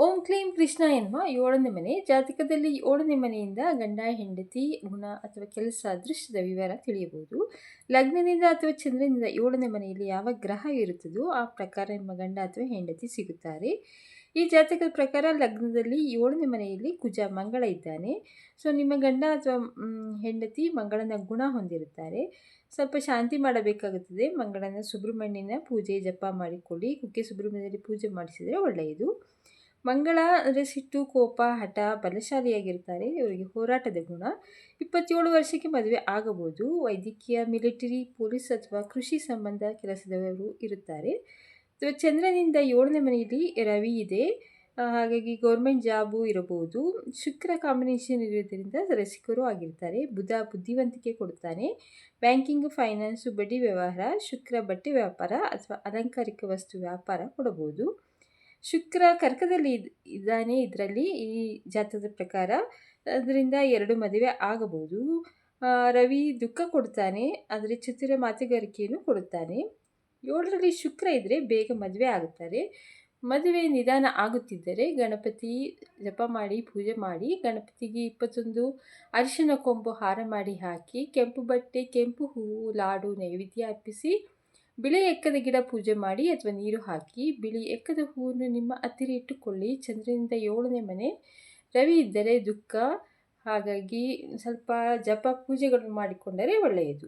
ಓಂ ಕ್ಲೀಂ ಕೃಷ್ಣ ಎನ್ನುವ ಏಳನೇ ಮನೆ ಜಾತಕದಲ್ಲಿ ಏಳನೇ ಮನೆಯಿಂದ ಗಂಡ ಹೆಂಡತಿ ಗುಣ ಅಥವಾ ಕೆಲಸ ಅದೃಷ್ಟದ ವಿವರ ತಿಳಿಯಬಹುದು. ಲಗ್ನದಿಂದ ಅಥವಾ ಚಂದ್ರನಿಂದ ಏಳನೇ ಮನೆಯಲ್ಲಿ ಯಾವ ಗ್ರಹ ಇರುತ್ತದೋ ಆ ಪ್ರಕಾರ ನಿಮ್ಮ ಗಂಡ ಅಥವಾ ಹೆಂಡತಿ ಸಿಗುತ್ತಾರೆ. ಈ ಜಾತಕದ ಪ್ರಕಾರ ಲಗ್ನದಲ್ಲಿ ಏಳನೇ ಮನೆಯಲ್ಲಿ ಕುಜ ಮಂಗಳ ಇದ್ದಾನೆ. ಸೊ ನಿಮ್ಮ ಗಂಡ ಅಥವಾ ಹೆಂಡತಿ ಮಂಗಳನ ಗುಣ ಹೊಂದಿರುತ್ತಾರೆ. ಸ್ವಲ್ಪ ಶಾಂತಿ ಮಾಡಬೇಕಾಗುತ್ತದೆ. ಮಂಗಳನ ಸುಬ್ರಹ್ಮಣ್ಯನ ಪೂಜೆ ಜಪ ಮಾಡಿಕೊಳ್ಳಿ. ಕುಕ್ಕೆ ಸುಬ್ರಹ್ಮಣ್ಯದಲ್ಲಿ ಪೂಜೆ ಮಾಡಿಸಿದರೆ ಒಳ್ಳೆಯದು. ಮಂಗಳ ಅಂದರೆ ಸಿಟ್ಟು, ಕೋಪ, ಹಠ, ಬಲಶಾಲಿಯಾಗಿರ್ತಾರೆ. ಇವರಿಗೆ ಹೋರಾಟದ ಗುಣ. 27 ವರ್ಷಕ್ಕೆ ಮದುವೆ ಆಗಬಹುದು. ವೈದ್ಯಕೀಯ, ಮಿಲಿಟರಿ, ಪೊಲೀಸ್ ಅಥವಾ ಕೃಷಿ ಸಂಬಂಧ ಕೆಲಸದವರು ಇರುತ್ತಾರೆ. ಚಂದ್ರನಿಂದ 7ನೇ ಮನೆಯಲ್ಲಿ ರವಿ ಇದೆ. ಹಾಗಾಗಿ ಗೌರ್ಮೆಂಟ್ ಜಾಬು ಇರಬಹುದು. ಶುಕ್ರ ಕಾಂಬಿನೇಷನ್ ಇರೋದ್ರಿಂದ ರಸಿಕರು ಆಗಿರ್ತಾರೆ. ಬುಧ ಬುದ್ಧಿವಂತಿಕೆ ಕೊಡ್ತಾನೆ. ಬ್ಯಾಂಕಿಂಗ್, ಫೈನಾನ್ಸು, ಬಡ್ಡಿ ವ್ಯವಹಾರ. ಶುಕ್ರ ಬಟ್ಟೆ ವ್ಯಾಪಾರ ಅಥವಾ ಅಲಂಕಾರಿಕ ವಸ್ತು ವ್ಯಾಪಾರ ಕೊಡಬಹುದು. ಶುಕ್ರ ಕರ್ಕದಲ್ಲಿ ಇದ್ದಾನೆ. ಇದರಲ್ಲಿ ಈ ಜಾತಕದ ಪ್ರಕಾರ ಅದರಿಂದ 2 ಮದುವೆ ಆಗಬಹುದು. ರವಿ ದುಃಖ ಕೊಡ್ತಾನೆ, ಆದರೆ ಚತುರ ಮಾತುಗಾರಿಕೆಯನ್ನು ಕೊಡುತ್ತಾನೆ. 7ರಲ್ಲಿ ಶುಕ್ರ ಇದ್ದರೆ ಬೇಗ ಮದುವೆ ಆಗುತ್ತಾರೆ. ಮದುವೆ ನಿಧಾನ ಆಗುತ್ತಿದ್ದರೆ ಗಣಪತಿ ಜಪ ಮಾಡಿ ಪೂಜೆ ಮಾಡಿ. ಗಣಪತಿಗೆ 21 ಅರಿಶಿನ ಕೊಂಬು ಹಾರ ಮಾಡಿ ಹಾಕಿ, ಕೆಂಪು ಬಟ್ಟೆ, ಕೆಂಪು ಹೂವು, ಲಾಡು ನೈವೇದ್ಯ ಅರ್ಪಿಸಿ, ಬಿಳಿ ಎಕ್ಕದ ಗಿಡ ಪೂಜೆ ಮಾಡಿ ಅಥವಾ ನೀರು ಹಾಕಿ. ಬಿಳಿ ಎಕ್ಕದ ಹೂವನ್ನು ನಿಮ್ಮ ಹತ್ತಿರ ಇಟ್ಟುಕೊಳ್ಳಿ. ಚಂದ್ರನಿಂದ 7ನೇ ಮನೆ, ರವಿ ಇದ್ದರೆ ದುಃಖ. ಹಾಗಾಗಿ ಸ್ವಲ್ಪ ಜಪ ಪೂಜೆಗಳನ್ನು ಮಾಡಿಕೊಂಡರೆ ಒಳ್ಳೆಯದು.